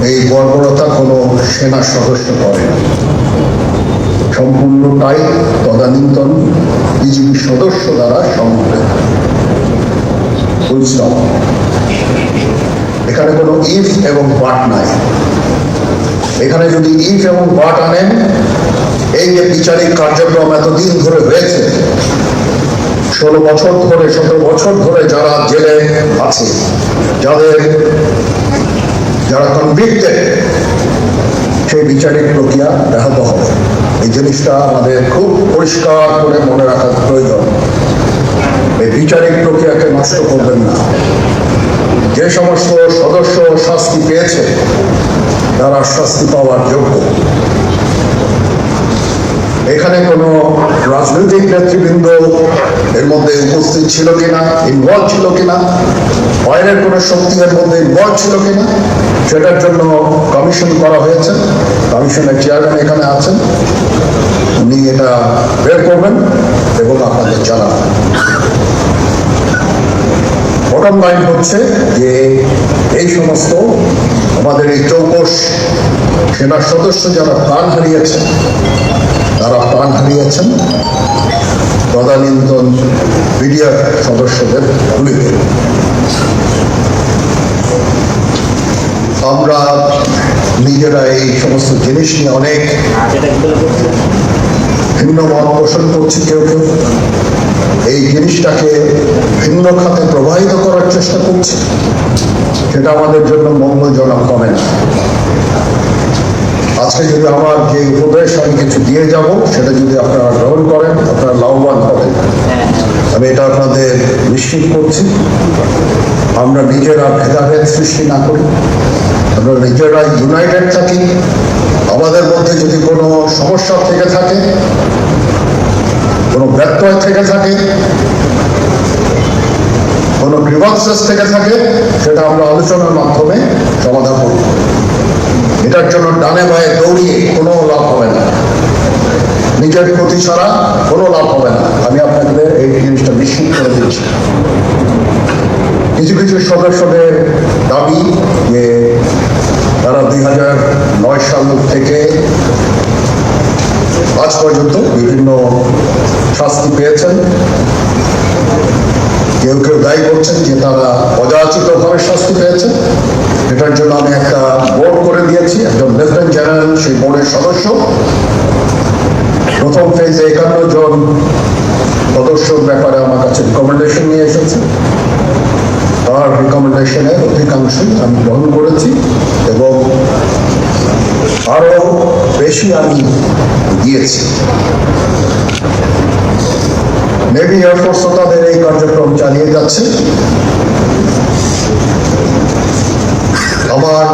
এই বর্বরতা কোনো সেনা সদস্য করে না, সম্পূর্ণটাই তদানীন্তন বিজিবি সদস্য দ্বারা সংঘটিত। এখানে কোনো ইফ এবং বাট নাই। এখানে যদি ইফ এবং বাট আনেন, এই যে বিচারিক কার্যক্রম এতদিন ধরে হয়েছে, 16 বছর ধরে 17 বছর ধরে যারা জেলে আছে, যারা কনভিক্টেড, সেই বিচারিক প্রক্রিয়া ব্যাহত হবে। এই জিনিসটা আমাদের খুব পরিষ্কার করে মনে রাখা প্রয়োজন। এই বিচারিক প্রক্রিয়াকে নষ্ট করবেন না। যে সমস্ত সদস্য শাস্তি পেয়েছে তারা শাস্তি পাওয়ার যোগ্য। এখানে কোনো রাজনৈতিক নেতৃবৃন্দ এর মধ্যে উপস্থিত ছিল কিনা, ইনভলভ ছিল কিনা, বাইরের কোনো শক্তি এর মধ্যে ইনভলভ ছিল কিনা, সেটার জন্য কমিশন করা হয়েছে। কমিশনের চেয়ারম্যান এখানে আছেন, উনি এটা বের করবেন এবং আপনাদের জানাবেন। বটম লাইন হচ্ছে যে এই সমস্ত আমাদের এই চৌকস সেনা সদস্য যারা প্রাণ হারিয়েছেন, তারা প্রাণ হারিয়েছেন তদানীন্তন বিডিআর সদস্যদের গুলিতে। আমরা নিজেরা এই সমস্ত জিনিস নিয়ে অনেক ভিন্ন মত পোষণ করছি। কেউ কেউ এই জিনিসটাকে ভিন্ন খাতে প্রবাহিত করার চেষ্টা করছে, সেটা আমাদের জন্য মঙ্গলজনক হবে না। আজকে যদি আমার যে উপদেশ আমি কিছু দিয়ে যাব, সেটা যদি আপনারা গ্রহণ করেন, আপনারা লাভবান হবেন, আমি এটা আপনাদের নিশ্চিত করছি। আমরা নিজেরা ভেদাভেদ সৃষ্টি না করি, আমরা নিজেরা ইউনাইটেড থাকি। আমাদের মধ্যে যদি কোনো সমস্যা থেকে থাকে, কোনো ব্যত্যয় থেকে থাকে, কোনো গ্রিভান্সেস থেকে থাকে, সেটা আমরা আলোচনার মাধ্যমে সমাধান করব। এটার জন্য ডানে বায়ে দৌড়িয়ে কোনো লাভ হবে না, নিজের ক্ষতি ছাড়া কোনো লাভ হবে না। আমি আপনাদের এই জিনিসটা নিশ্চিত করে দিচ্ছি। কিছু কিছু সদস্যদের দাবি যে তারা 2009 সাল থেকে আজ পর্যন্ত বিভিন্ন শাস্তি পেয়েছেন। কেউ কেউ দায়ী করছেন যে তারা অযাচিতভাবে শাস্তি পেয়েছেন। এটার জন্য আমি একটা বোর্ড করে দিয়েছি, একজন লেফটেন্যান্ট জেনারেল সেই বোর্ডের সদস্য। প্রথম ফেজে 51 জন সদস্যর ব্যাপারে আমার কাছে রিকমেন্ডেশন নিয়ে এসেছে। তার রিকমেন্ডেশনের অধিকাংশই আমি গ্রহণ করেছি এবং আরো বেশি আমি দিয়েছি। নেভি এয়ারফোর্সও তাদের এই কার্যক্রম চালিয়ে যাচ্ছে। আমার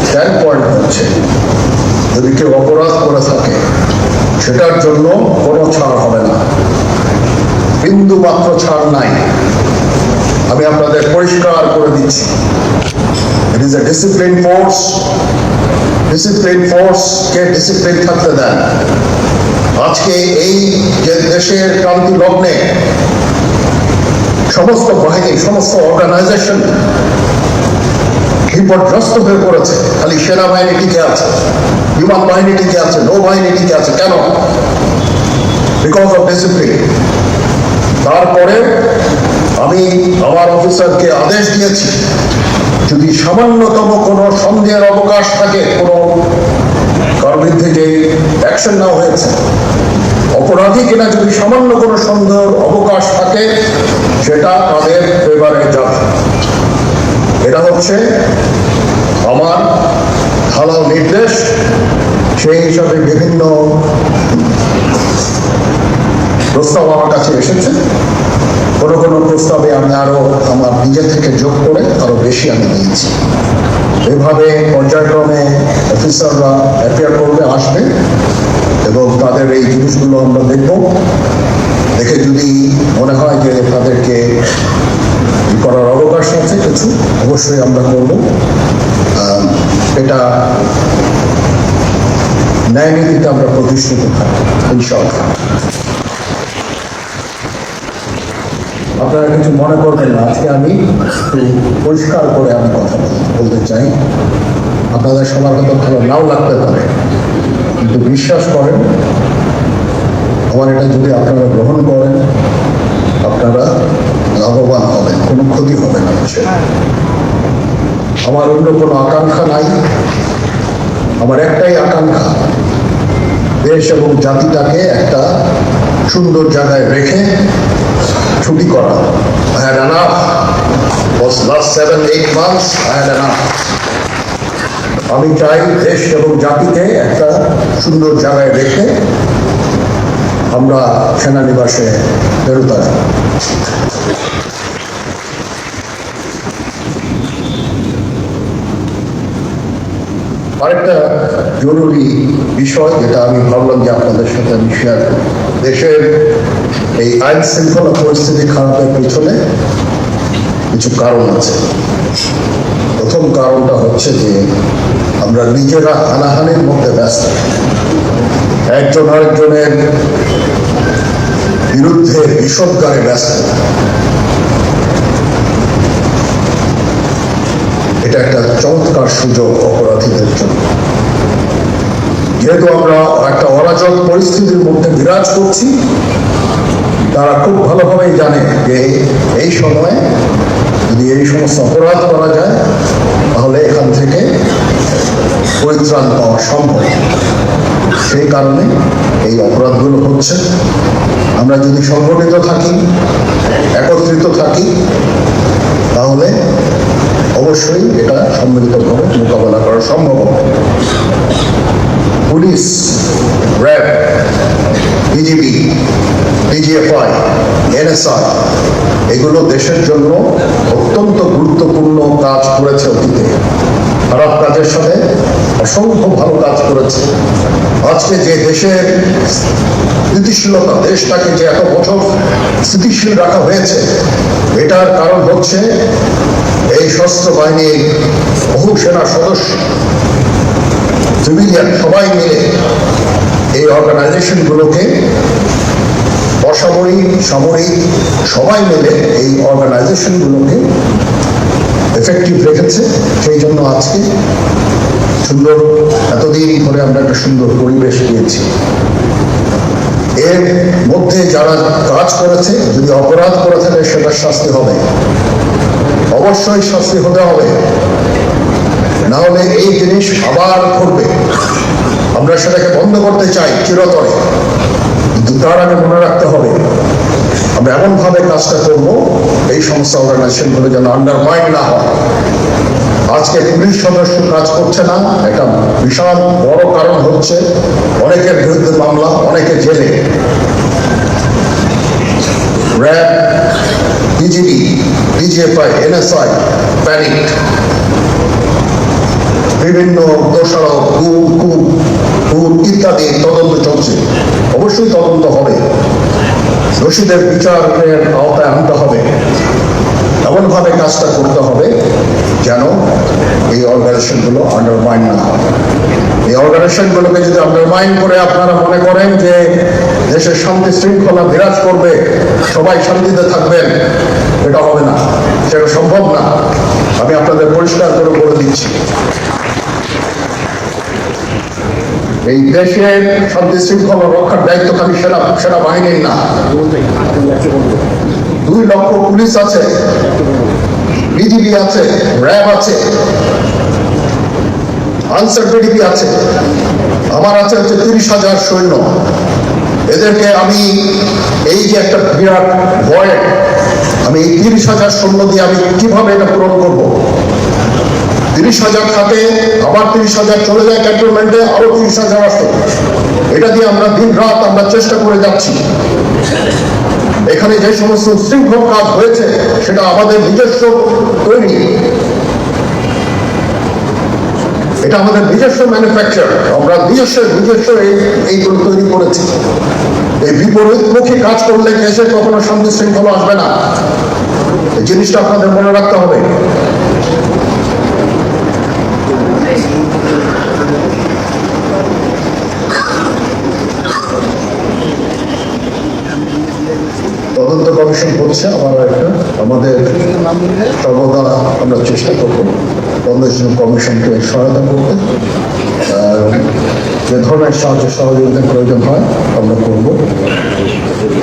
স্ট্যান্ড পয়েন্ট হচ্ছে, যদি কেউ অপরাধ করে থাকে সেটার জন্য কোনো ছাড় হবে না, বিন্দু মাত্র ছাড় নাই। আমি আপনাদের পরিষ্কার করে দিচ্ছি, it is a discipline force. Discipline ফোর্সকে ডিসিপ্লিন থাকতে দেন। আজকে এই যে দেশের ক্রান্তি লগ্নে সমস্ত বাহিনী, সমস্ত অর্গানাইজেশন বিপর্যস্ত হয়ে পড়েছে। খালি সেনাবাহিনী টিকে আছে, বিমান বাহিনী টিকে আছে, নৌবাহিনী টিকে আছে। কেন? Because of discipline. তারপরে আমি আমার অফিসারকে আদেশ দিয়েছি, যদি সামান্যতম কোনো সন্দেহের অবকাশ থাকে, কোনো কার বিরুদ্ধে যে অ্যাকশন নেওয়া হয়েছে, অপরাধী কিনা যদি সামান্য কোনো সন্দেহের অবকাশ থাকে, সেটা তাদের ফেভারে যাবে। এটা হচ্ছে আমার ঢালাও নির্দেশ। সেই হিসাবে বিভিন্ন প্রস্তাব আমার কাছে এসেছে। কোনো কোনো প্রস্তাবে আমি আরো আমার নিজে থেকে যোগ করে আরো বেশি আমি দিয়েছি। এভাবে পর্যায়ক্রমে অফিসাররা অ্যাপিয়ার করবে, আসবে এবং তাদের এই জিনিসগুলো আমরা দেখব। দেখে যদি মনে হয় যে তাদেরকে করার অবকাশ আছে কিছু, অবশ্যই আমরা করব। এটা ন্যায় নীতিতে আমরা প্রতিষ্ঠিত থাকবো ইনশাআল্লাহ। আপনারা কিছু মনে করবেন না, আজকে আমি একটু পরিষ্কার করে আমি কথা বলতে চাই। আপনাদের সবার হয়তো ভালো নাও লাগতে পারে, কিন্তু বিশ্বাস করেন, আমার এটা যদি আপনারা গ্রহণ করেন, আপনারা লাভবান হবেন, কোনো ক্ষতি হবে না। আমার অন্য কোনো আকাঙ্ক্ষা নাই, আমার একটাই আকাঙ্ক্ষা, দেশ এবং জাতিটাকে একটা সুন্দর জায়গায় রেখে ছুটি করা। I had enough. Was last 7-8 months, I had enough. আমি চাই দেশ এবং জাতিকে একটা সুন্দর জায়গায় রেখে আমরা সেনানিবাসে ফেরত আসবো। আরেকটা জরুরি বিষয় যেটা আমি ভাবলাম যে আপনাদের সাথে আমি শেয়ার করি, দেশের এই আইন শৃঙ্খলা পরিস্থিতি খারাপের পিছনে কিছু কারণ আছে। প্রথম কারণটা হচ্ছে যে আমরা নিজেরা হানাহানির মধ্যে ব্যস্ত, একজন আরেকজনের বিরুদ্ধে বিষদগারে ব্যস্ত। এটা একটা চমৎকার সুযোগ অপরাধীদের জন্য। যেহেতু আমরা একটা অরাজক পরিস্থিতির মধ্যে বিরাজ করছি, তারা খুব ভালোভাবেই জানে যে এই সময়ে যদি এই সমস্ত অপরাধ করা যায় তাহলে এখান থেকে পরিত্রাণ পাওয়া সম্ভব। সেই কারণে এই অপরাধগুলো হচ্ছে। আমরা যদি সংগঠিত থাকি, একত্রিত থাকি, তাহলে অবশ্যই এটা সম্মিলিতভাবে মোকাবেলা করা সম্ভব হবে। Police, RAB, BGB, DGFI, NSI এগুলো দেশের জন্য অত্যন্ত গুরুত্বপূর্ণ কাজ করেছে অতীতে। খারাপ কাজের সাথে অসংখ্য ভালো কাজ করেছে। আজকে যে দেশের স্থিতিশীলতা, দেশটাকে যে এত বছর স্থিতিশীল রাখা হয়েছে, এটার কারণ হচ্ছে এই সশস্ত্র বাহিনীর বহু সেনা সদস্য, সিভিলিয়ান সবাই মিলে এই অর্গানাইজেশনগুলোকে, অসামরিক সামরিক সবাই মিলে এই অর্গানাইজেশনগুলোকে এফেক্টিভ রেখেছে। সেই জন্য আজকে সুন্দর, এতদিন ধরে আমরা একটা সুন্দর পরিবেশ পেয়েছি। এর মধ্যে যারা কাজ করেছে, যদি অপরাধ করে থাকে সেটার শাস্তি হবে, অবশ্যই শাস্তি হতে হবে, না হলে এই জিনিস আবার ঘটবে। আমরা সেটাকে বন্ধ করতে চাই চিরতরে, কিন্তু তার আগে মনে রাখতে হবে আমরা এমনভাবে কাজটা করবো এই সমস্ত অর্গানাইজেশনগুলো যেন আন্ডারমাইন না হয়। আজকে পুলিশ সদস্য কাজ করছে না, একটা বিশাল বড় কারণ হচ্ছে অনেকের বিরুদ্ধে মামলা, অনেকে জেলে। RAB, BGB, DGFI, NSI panic, বিভিন্ন দোষারোপ, খুন ইত্যাদি তদন্ত চলছে। অবশ্যই তদন্ত হবে, দোষীদের বিচারের আওতায় আনতে হবে। এমনভাবে কাজটা করতে হবে যেন এই অর্গানাইজেশনগুলো আন্ডারমাইন না হয়। এই অর্গানাইজেশনগুলোকে যদি আন্ডারমাইন করে আপনারা মনে করেন যে দেশের শান্তি শৃঙ্খলা বিরাজ করবে, সবাই শান্তিতে থাকবেন, এটা হবে না, সেটা সম্ভব না। আমি আপনাদের পরিষ্কার করে বলে দিচ্ছি, এই দেশের শান্তি শৃঙ্খলা রক্ষার দায়িত্ব খালি সেনাবাহিনীর না। 2 লক্ষ পুলিশ আছে, বিজিবি আছে, র্যাব আছে, আনসার বিডিপি আছে, আমার আছে হচ্ছে 30,000 সৈন্য। এদেরকে আমি এই যে একটা বিরাট ভয়, আমি এই 30,000 সৈন্য দিয়ে আমি কিভাবে এটা পূরণ করব? 30,000 থাকে, আবার 30,000 চলে যায় ক্যান্টনমেন্টে, আরো 30,000 আসে। এটা দিয়ে আমরা দিন রাত আমরা চেষ্টা করে যাচ্ছি। এখানে যে সমস্ত শৃঙ্খল কাজ হয়েছে সেটা আমাদের নিজস্ব তৈরি, এটা আমাদের নিজস্ব ম্যানুফ্যাকচার, আমরা নিজস্ব এইগুলো তৈরি করেছি। এই বিপরীতমুখী কাজ করলে দেশে কখনো শান্তি শৃঙ্খলা আসবে না, এই জিনিসটা আপনাদের মনে রাখতে হবে। তদন্ত কমিশন করছে, আমার সর্বদা আমরা চেষ্টা করব কমিশন কমিশনকে সহায়তা করতে। যে ধরনের সাহায্য সহযোগিতার প্রয়োজন হয় আমরা করব।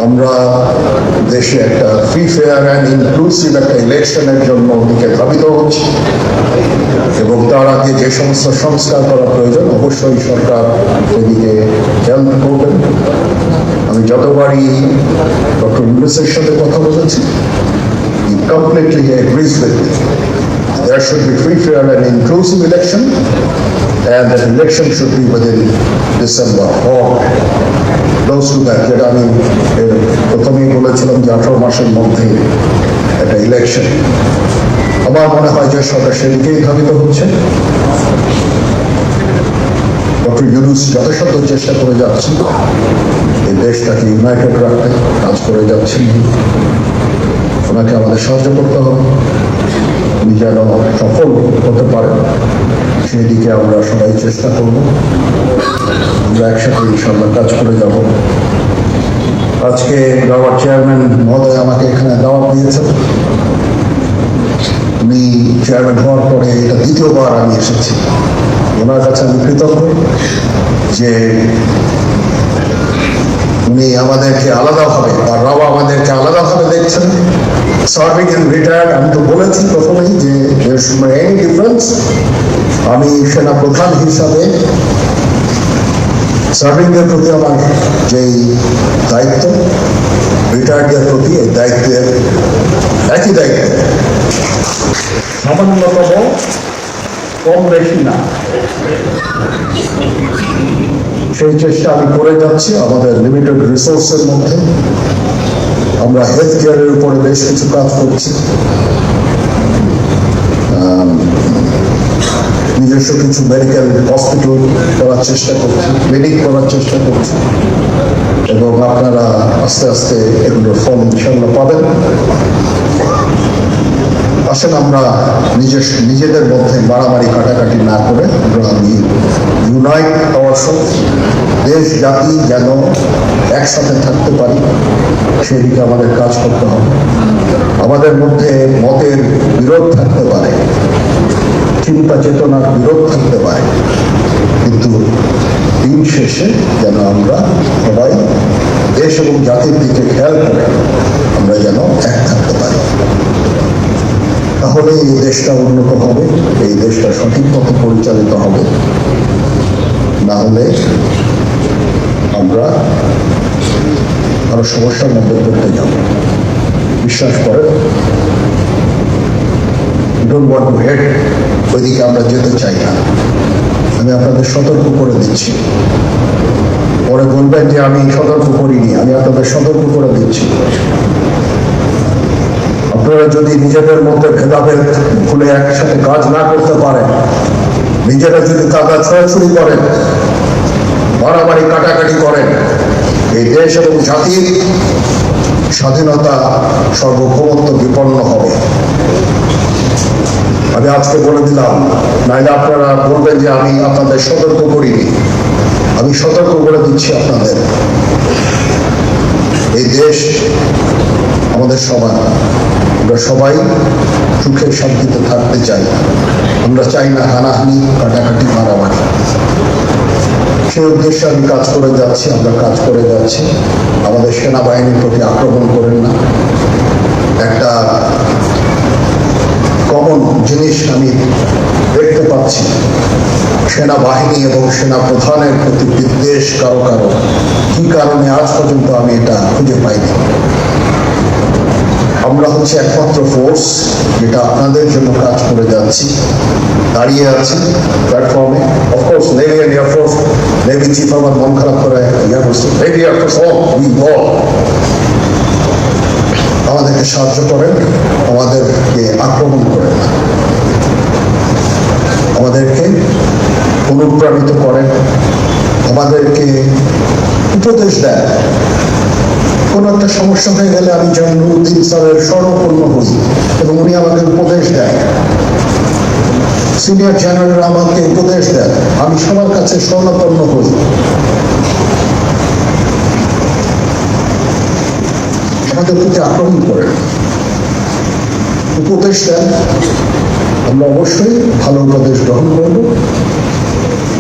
আমরা দেশে একটা ফ্রি ফেয়ার অ্যান্ড ইনক্লুসিভ একটা ইলেকশনের জন্য দিকে ধাবিত হচ্ছে এবং তার আগে যে সমস্ত সংস্কার করা প্রয়োজন অবশ্যই সরকার এদিকে খেয়াল করবেন। আমি যতবারই ডক্টর ইউনূসের সাথে কথা বলেছি, he completely agrees with me. There should be free, fair and inclusive election, and that election should be within December or close to that. যেটা আমি প্রথমেই বলেছিলাম যে 18 মাসের মধ্যে একটা ইলেকশন। আমার মনে হয় যে সরকার সেদিকেই ধাবিত হচ্ছে। ডক্টর ইউনূস যথাসাধ্য চেষ্টা করে যাচ্ছেন এই দেশটাকে ইউনাইটেড রাখতে, কাজ করে যাচ্ছেন। ওনাকে আমাদের সাহায্য করতে হবে, উনি যেন সফল হতে পারেন সেই দিকে আমরা সবাই চেষ্টা করব। আমরা একসাথে ইনশাআল্লাহ কাজ করে যাব। আজকে গাওয়ার চেয়ারম্যান মহোদয় আমাকে এখানে দাওয়াত দিয়েছেন। উনি চেয়ারম্যান হওয়ার পরে এটা দ্বিতীয়বার আমি এসেছি। ওনার কাছে আমি কৃতজ্ঞ যে উনি আমাদেরকে আলাদাভাবে বা রাওয়া আমাদেরকে আলাদাভাবে দেখছেন। সার্ভিং এন্ড রিটায়ার্ড, আমি তো বলেছি প্রথমেই যে এনি ডিফারেন্স। আমি সেনা প্রধান হিসাবে সার্ভিংদের প্রতি আমার যেই দায়িত্ব, রিটায়ার্ডদের প্রতি এই দায়িত্বের একই দায়িত্ব, সামান্যতম কম বেশি না, সেই চেষ্টা আমি করে যাচ্ছি আমাদের লিমিটেড রিসোর্সের মধ্যে। আমরা হেলথ কেয়ারের উপরে বেশ কিছু কাজ করছি, নিজস্ব কিছু মেডিকেল হসপিটাল করার চেষ্টা করছি, ক্লিনিক করার চেষ্টা করছি এবং আপনারা আস্তে আস্তে এগুলোর ফল ইনশাল্লাহ পাবেন। আসেন আমরা নিজেদের মধ্যে মারামারি কাটাকাটি না করে আমরা ইউনাইট আওয়ারসেলফ, দেশ জাতি যেন একসাথে থাকতে পারি সেদিকে আমাদের কাজ করতে হবে। আমাদের মধ্যে মতের বিরোধ থাকতে পারে, চিন্তা চেতনার বিরোধ থাকতে পারে, কিন্তু দিন শেষে যেন আমরা সবাই দেশ এবং জাতির দিকে খেয়াল করে আমরা যেন এক থাকতে পারি। তাহলে এই দেশটা উন্নত হবে, এই দেশটা সঠিক পথে পরিচালিত হবে। না হলে আমরা আরো সমস্যার মধ্যে পড়তে যাব। বিশ্বাস করেন, ডোন্ট ওয়ান্ট টু হেড, ওইদিকে আমরা যেতে চাই না। আমি আপনাদের সতর্ক করে দিচ্ছি। পরে বলবেন যে আমি সতর্ক করিনি, আমি আপনাদের সতর্ক করে দিচ্ছি। আপনারা যদি নিজেদের মধ্যে ভেদাভেদ খুলে একসাথে কাজ না করতে পারেন, নিজেরা যদি কাদা ছোড়াছুড়ি করেন, মারামারি কাটাকাটি করেন, এই দেশ এবং জাতির স্বাধীনতা সার্বভৌমত্ব বিপন্ন হবে। আমি আজকে বলে দিলাম, নাইলে আপনারা বলবেন যে আমি আপনাদের সতর্ক করিনি। আমি সতর্ক করে দিচ্ছি আপনাদের। এই দেশ আমাদের সবার, আমরা সবাই সুখে শান্তিতে থাকতে চাই। আমরা চাই না হানাহানি, কাটাকাটি, মারামারি। সেই উদ্দেশ্যে আমি কাজ করে যাচ্ছি, আমরা কাজ করে যাচ্ছি। আমাদের সেনাবাহিনীর প্রতি আক্রমণ করেন না। একটা কমন জিনিস আমি দেখতে পাচ্ছি, সেনাবাহিনী এবং সেনা প্রধানের প্রতি বিদ্বেষ কারো কারো। কি কারণে আজ পর্যন্ত আমি এটা খুঁজে পাইনি। আমরা হচ্ছে একমাত্র ফোর্স যেটা আপনাদের জন্য কাজ করে যাচ্ছি, দাঁড়িয়ে আছি প্ল্যাটফর্মে। Of course navy and air force, navy chief আমার মন খারাপ করে, নেভি এয়ারফোর্স আমাদেরকে সাহায্য করেন, আমাদেরকে আক্রমণ করেন না, আমাদেরকে অনুপ্রাণিত করেন, আমাদেরকে উপদেশ দেন। কোনো একটা সমস্যা হয়ে গেলে আমি জয়নুরুদ্দিন স্যারের স্মরণপূর্ণ হই এবং উনি আমাকে উপদেশ দেন। সিনিয়র জেনারেল আমাকে উপদেশ দেন, আমি সবার কাছে স্মরণাপন্ন হই। আমাদের প্রতি আক্রমণ করেন, উপদেশ দেন, আমরা অবশ্যই ভালো উপদেশ গ্রহণ করব।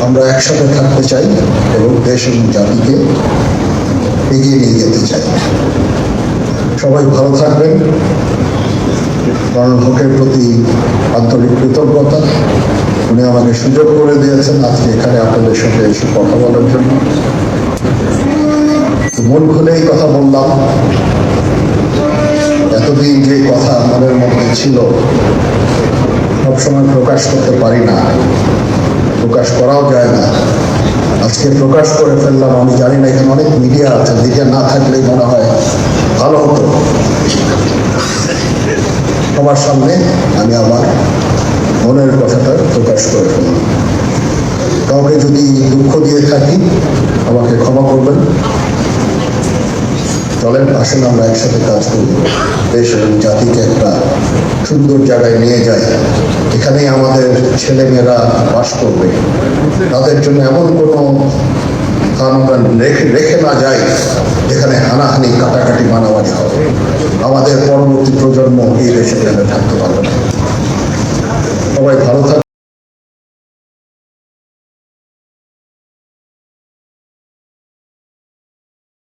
আমরা একসাথে থাকতে চাই এবং দেশ এবং জাতিকে এগিয়ে নিয়ে যেতে চাই। সবাই ভালো থাকবেন। কর্নেল হকের প্রতি আন্তরিক কৃতজ্ঞতা। উনি আমাকে সুযোগ করে দিয়েছেন আজকে এখানে আপনাদের সঙ্গে এসে কথা বলার জন্য। মন খুলেই কথা বললাম। এতদিন যে কথা মনের মধ্যে ছিল সবসময় প্রকাশ করতে পারি না, প্রকাশ করাও যায় না। আজকে প্রকাশ করে ফেললাম। আমি জানি না এখানে অনেক মিডিয়া আছে, মিডিয়া না থাকলেই মনে হয় ভালো হতো। সবার সামনে আমি আমার মনের কথাটা প্রকাশ করে ফেললাম। কাউকে যদি দুঃখ দিয়ে থাকি আমাকে ক্ষমা করবেন। চলেন, আসেন আমরা একসাথে কাজ করি, দেশ এবং জাতিকে একটা সুন্দর জায়গায় নিয়ে যাই। এখানেই আমাদের ছেলেমেয়েরা বাস করবে। তাদের জন্য এমন কোনো কানুন রেখে না যায় যেখানে হানাহানি কাটাকাটি মারামারি হবে। আমাদের পরবর্তী প্রজন্ম এই দেশে থাকতে পারবে না। সবাই ভালো থাকবে।